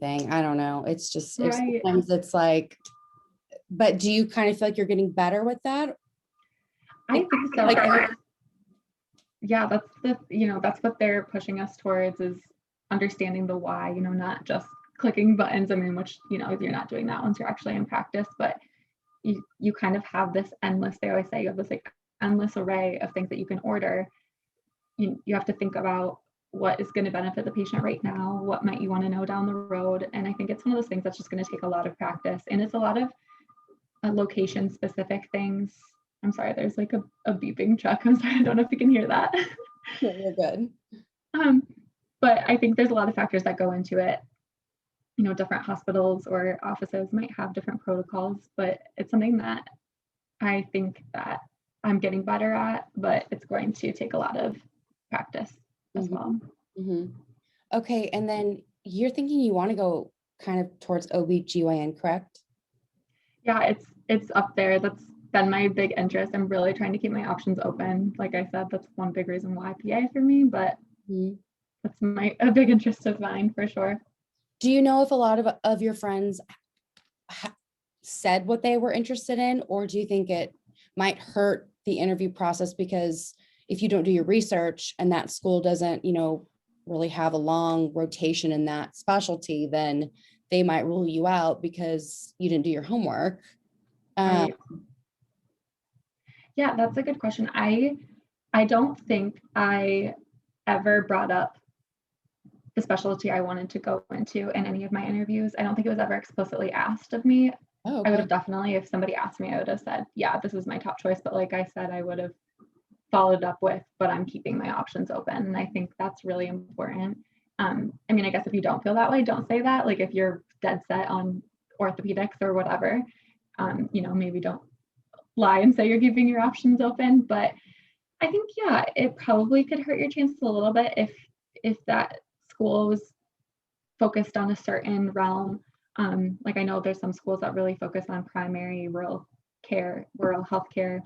anything. I don't know. It's just, Right. sometimes it's like, but do you kind of feel like you're getting better with that? I think so. Like, Yeah, that's what they're pushing us towards, is understanding the why, not just clicking buttons. I mean, which, you're not doing that once you're actually in practice, but you kind of have this endless, they always say you have this like endless array of things that you can order. You have to think about what is going to benefit the patient right now, what might you want to know down the road. And I think it's one of those things that's just going to take a lot of practice. And it's a lot of location specific things. I'm sorry, there's like a beeping truck. I'm sorry, I don't know if you can hear that. you're good. But I think there's a lot of factors that go into it. Different hospitals or offices might have different protocols, but it's something that I think that I'm getting better at, but it's going to take a lot of practice as well. Okay. And then you're thinking you want to go kind of towards OB/GYN, correct? Yeah, it's up there. That's been my big interest. I'm really trying to keep my options open. Like I said, that's one big reason why PA for me, but that's a big interest of mine for sure. Do you know if a lot of your friends said what they were interested in, or do you think it might hurt the interview process? Because if you don't do your research and that school doesn't, really have a long rotation in that specialty, then they might rule you out because you didn't do your homework. Right. Yeah, that's a good question. I don't think I ever brought up the specialty I wanted to go into in any of my interviews. I don't think it was ever explicitly asked of me. Oh, okay. I would have definitely, if somebody asked me, I would have said, yeah, this is my top choice. But like I said, I would have followed up with, but I'm keeping my options open. And I think that's really important. I mean, I guess if you don't feel that way, don't say that. Like if you're dead set on orthopedics or whatever, maybe don't lie and say you're keeping your options open. But I think, yeah, it probably could hurt your chances a little bit if that school was focused on a certain realm. Like I know there's some schools that really focus on primary rural healthcare,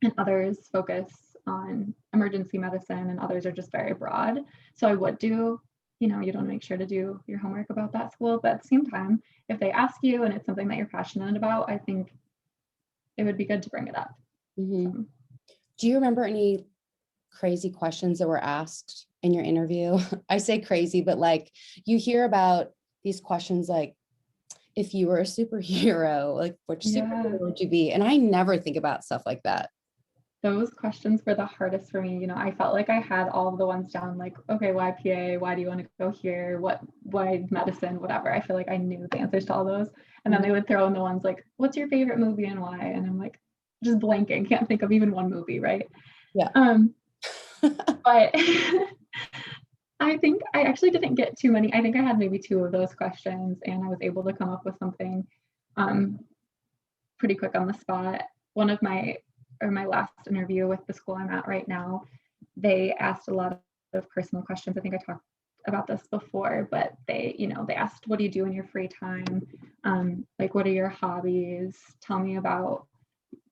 and others focus on emergency medicine, and others are just very broad. So I would do, you'd want to make sure to do your homework about that school. But at the same time, if they ask you and it's something that you're passionate about, I think it would be good to bring it up. Do you remember any crazy questions that were asked in your interview? I say crazy, but like you hear about these questions like, if you were a superhero, like which superhero would you be? And I never think about stuff like that. Those questions were the hardest for me. I felt like I had all of the ones down, like, okay, why PA? Why do you want to go here? Why medicine? Whatever. I feel like I knew the answers to all those. And then they would throw in the ones like, what's your favorite movie and why? And I'm like, just blanking. Can't think of even one movie, right? Yeah. But I think I actually didn't get too many. I think I had maybe 2 of those questions, and I was able to come up with something pretty quick on the spot. One of my last interview with the school I'm at right now, they asked a lot of personal questions. I think I talked about this before, but they asked, what do you do in your free time? Like, what are your hobbies? Tell me about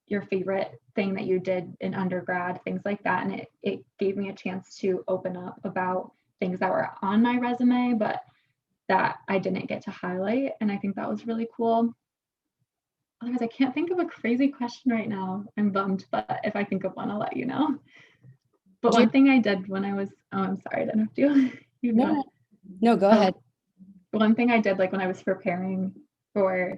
your favorite thing that you did in undergrad, things like that. And it gave me a chance to open up about things that were on my resume, but that I didn't get to highlight. And I think that was really cool. Otherwise, I can't think of a crazy question right now. I'm bummed, but if I think of one, I'll let you know. But one thing I did when I was, I'm sorry, I didn't have to. No, go ahead. One thing I did, like when I was preparing for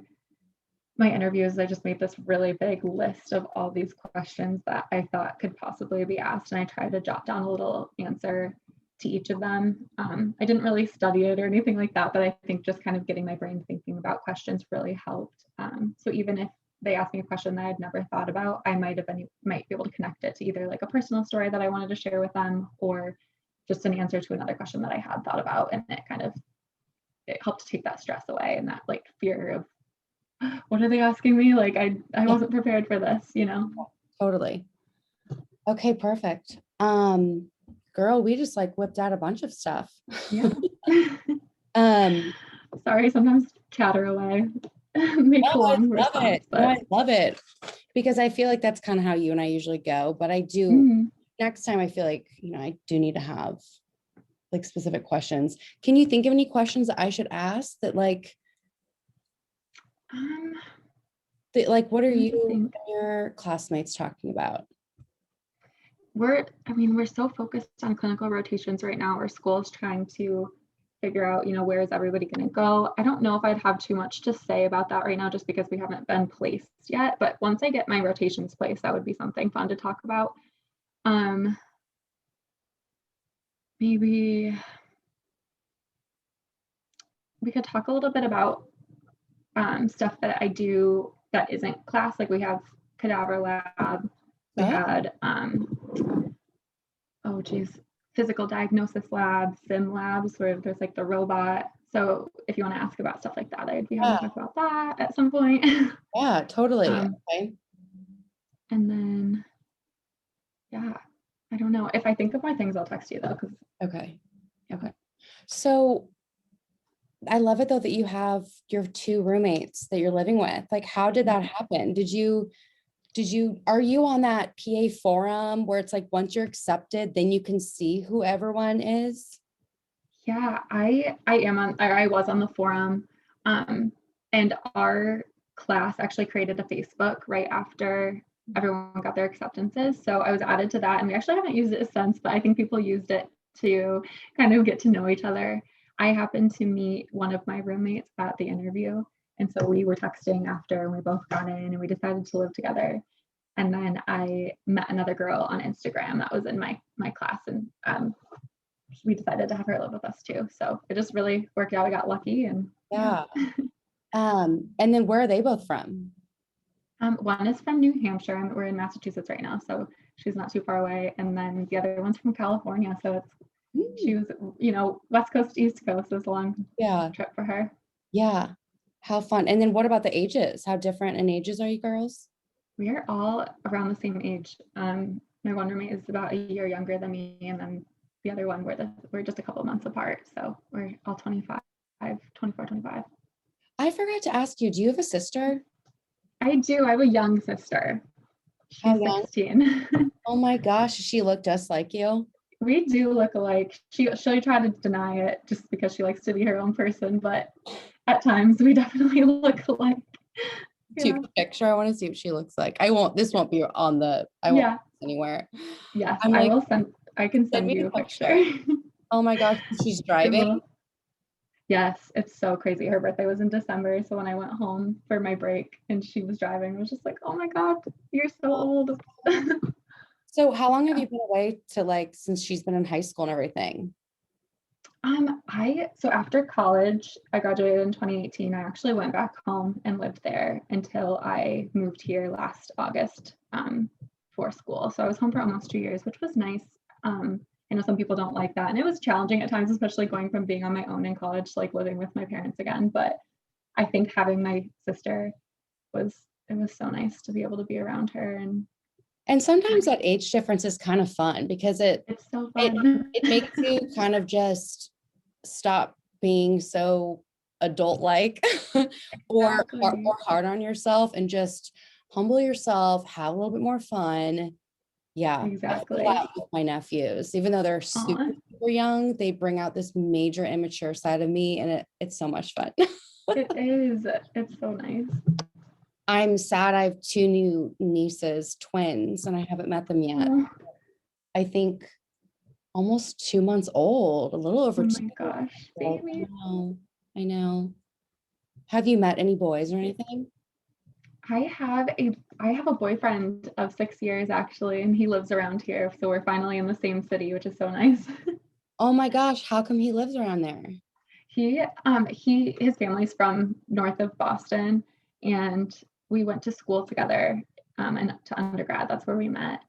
my interviews, I just made this really big list of all these questions that I thought could possibly be asked. And I tried to jot down a little answer to each of them. I didn't really study it or anything like that, but I think just kind of getting my brain thinking about questions really helped. So even if they asked me a question that I'd never thought about, I might be able to connect it to either like a personal story that I wanted to share with them, or just an answer to another question that I had thought about. And it helped take that stress away and that like fear of, what are they asking me? Like I wasn't prepared for this, Totally. Okay, perfect. Girl, we just like whipped out a bunch of stuff. Yeah. Sorry, sometimes chatter away. Makes long response. No, I love it because I feel like that's kind of how you and I usually go. But I do next time I feel like, I do need to have like specific questions. Can you think of any questions that I should ask that like, Um, what are let me you think. and your classmates talking about? We're so focused on clinical rotations right now. Our school is trying to figure out, where is everybody going to go. I don't know if I'd have too much to say about that right now, just because we haven't been placed yet. But once I get my rotations placed, that would be something fun to talk about. Maybe we could talk a little bit about stuff that I do that isn't class. Like we have cadaver lab, we had oh geez, physical diagnosis labs, sim labs where there's like the robot. So if you want to ask about stuff like that, I'd be happy to talk about that at some point. Yeah, totally. Okay. And then, yeah, I don't know. If I think of more things, I'll text you though. Okay. Okay. So I love it though that you have your two roommates that you're living with. Like, how did that happen? Are you on that PA forum where it's like once you're accepted, then you can see who everyone is? Yeah, I was on the forum. And our class actually created a Facebook right after everyone got their acceptances. So I was added to that, and we actually haven't used it since, but I think people used it to kind of get to know each other. I happened to meet one of my roommates at the interview. And so we were texting after, and we both got in and we decided to live together. And then I met another girl on Instagram that was in my class, and we decided to have her live with us too. So it just really worked out. I got lucky, and Yeah. And then where are they both from? One is from New Hampshire, and we're in Massachusetts right now, so she's not too far away. And then the other one's from California, so she was, West Coast, East Coast. It was a long trip for her. Yeah. How fun. And then what about the ages? How different in ages are you girls? We are all around the same age. My one roommate is about a year younger than me, and then the other one, we're just a couple months apart. So we're all 25, 24, 25. I forgot to ask you, do you have a sister? I do. I have a young sister. How She's young? 16. Oh my gosh, she looked just like you. We do look alike. She'll try to deny it just because she likes to be her own person, but at times we definitely look alike. To the picture, I want to see what she looks like. This won't be on the, I won't post anywhere. Yes, I'm like, I can send you a picture. Oh my gosh, she's driving. Yes, it's so crazy. Her birthday was in December. So when I went home for my break and she was driving, I was just like, oh my God, you're so old. So how long have you been away since she's been in high school and everything? So after college, I graduated in 2018. I actually went back home and lived there until I moved here last August for school. So I was home for almost 2 years, which was nice. I know some people don't like that, and it was challenging at times, especially going from being on my own in college to living with my parents again. But I think having my sister was so nice to be able to be around her. And sometimes that age difference is kind of fun because it's so fun. It makes you kind of just stop being so adult-like or hard on yourself and just humble yourself, have a little bit more fun. Yeah, exactly. I feel that with my nephews, even though they're super young, they bring out this major immature side of me, and it's so much fun. It is. It's so nice. I'm sad I have two new nieces, twins, and I haven't met them yet. I think almost 2 months old, a little over 2. Oh my gosh, baby. I know. Have you met any boys or anything? I have a boyfriend of 6 years actually, and he lives around here. So we're finally in the same city, which is so nice. Oh my gosh, how come he lives around there? His family's from north of Boston, and we went to school together and to undergrad. That's where we met.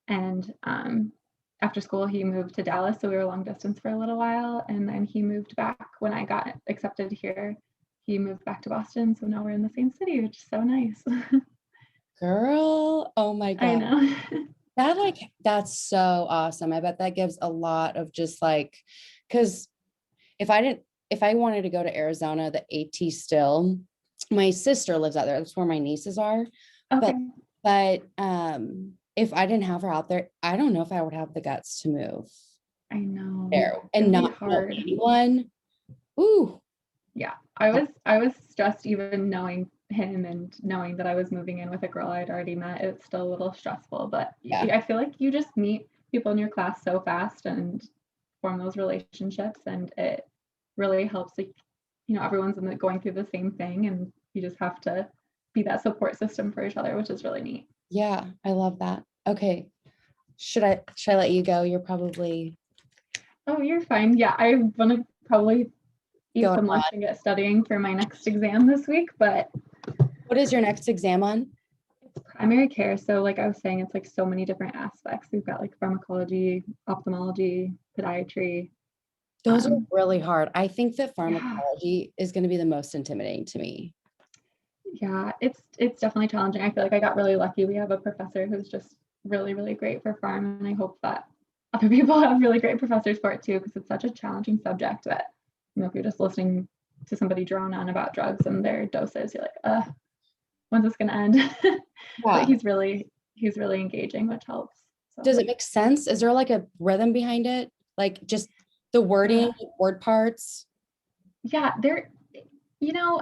And after school, he moved to Dallas, so we were long distance for a little while, and then he moved back when I got accepted here. He moved back to Boston, so now we're in the same city, which is so nice. Girl, oh my God. I know. That's so awesome. I bet that gives a lot of just because if I wanted to go to Arizona, the AT still, my sister lives out there. That's where my nieces are. Okay. But if I didn't have her out there, I don't know if I would have the guts to move. I know. there and Really not know hard. anyone. Ooh, Yeah, I was stressed even knowing him and knowing that I was moving in with a girl I'd already met. It's still a little stressful, but yeah, I feel like you just meet people in your class so fast and form those relationships, and it really helps. Like, everyone's going through the same thing, and you just have to be that support system for each other, which is really neat. yeah, I love that. Okay, should I let you go? You're probably Oh, you're fine. Yeah, I want to probably eat going some lunch on. and get studying for my next exam this week, but What is your next exam on? it's primary care. So like I was saying, it's like so many different aspects. We've got like pharmacology, ophthalmology, podiatry. Those are Um, really hard. I think that yeah, pharmacology is going to be the most intimidating to me. yeah, it's definitely challenging. I feel like I got really lucky. We have a professor who's just really, really great for pharm, and I hope that other people have really great professors for it too, because it's such a challenging subject that, if you're just listening to somebody drone on about drugs and their doses, you're like, when's this gonna end? But Yeah. he's really engaging, which helps. Does So it make sense? Is there like a rhythm behind it? Like just the wording, uh, word parts? yeah, you know,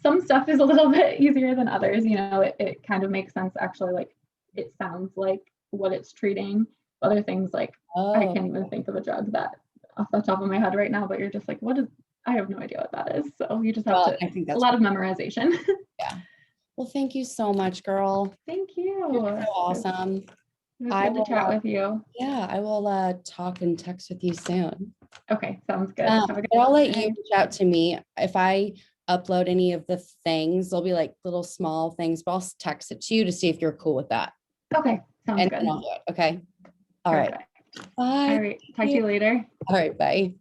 some stuff is a little bit easier than others. It kind of makes sense actually. Like it sounds like what it's treating. Other things like I Oh, can't even think of a drug that off the top of my head right now, but you're just like, what is I have no idea what that is. So you just have well, to I think a that's lot great. of memorization. Yeah. Well, thank you so much, girl. Thank You're you. so awesome. It was I good to will, chat with you. yeah, I will talk and text with you soon. Okay, sounds good. Have a good But I'll let you day. reach out to me. If I upload any of the things, there'll be like little small things, but I'll text it to you to see if you're cool with that. Okay, sounds And then good. I'll do it. Okay. All right. Perfect. All Bye. right. Thank Talk to you. you later. All right. Bye.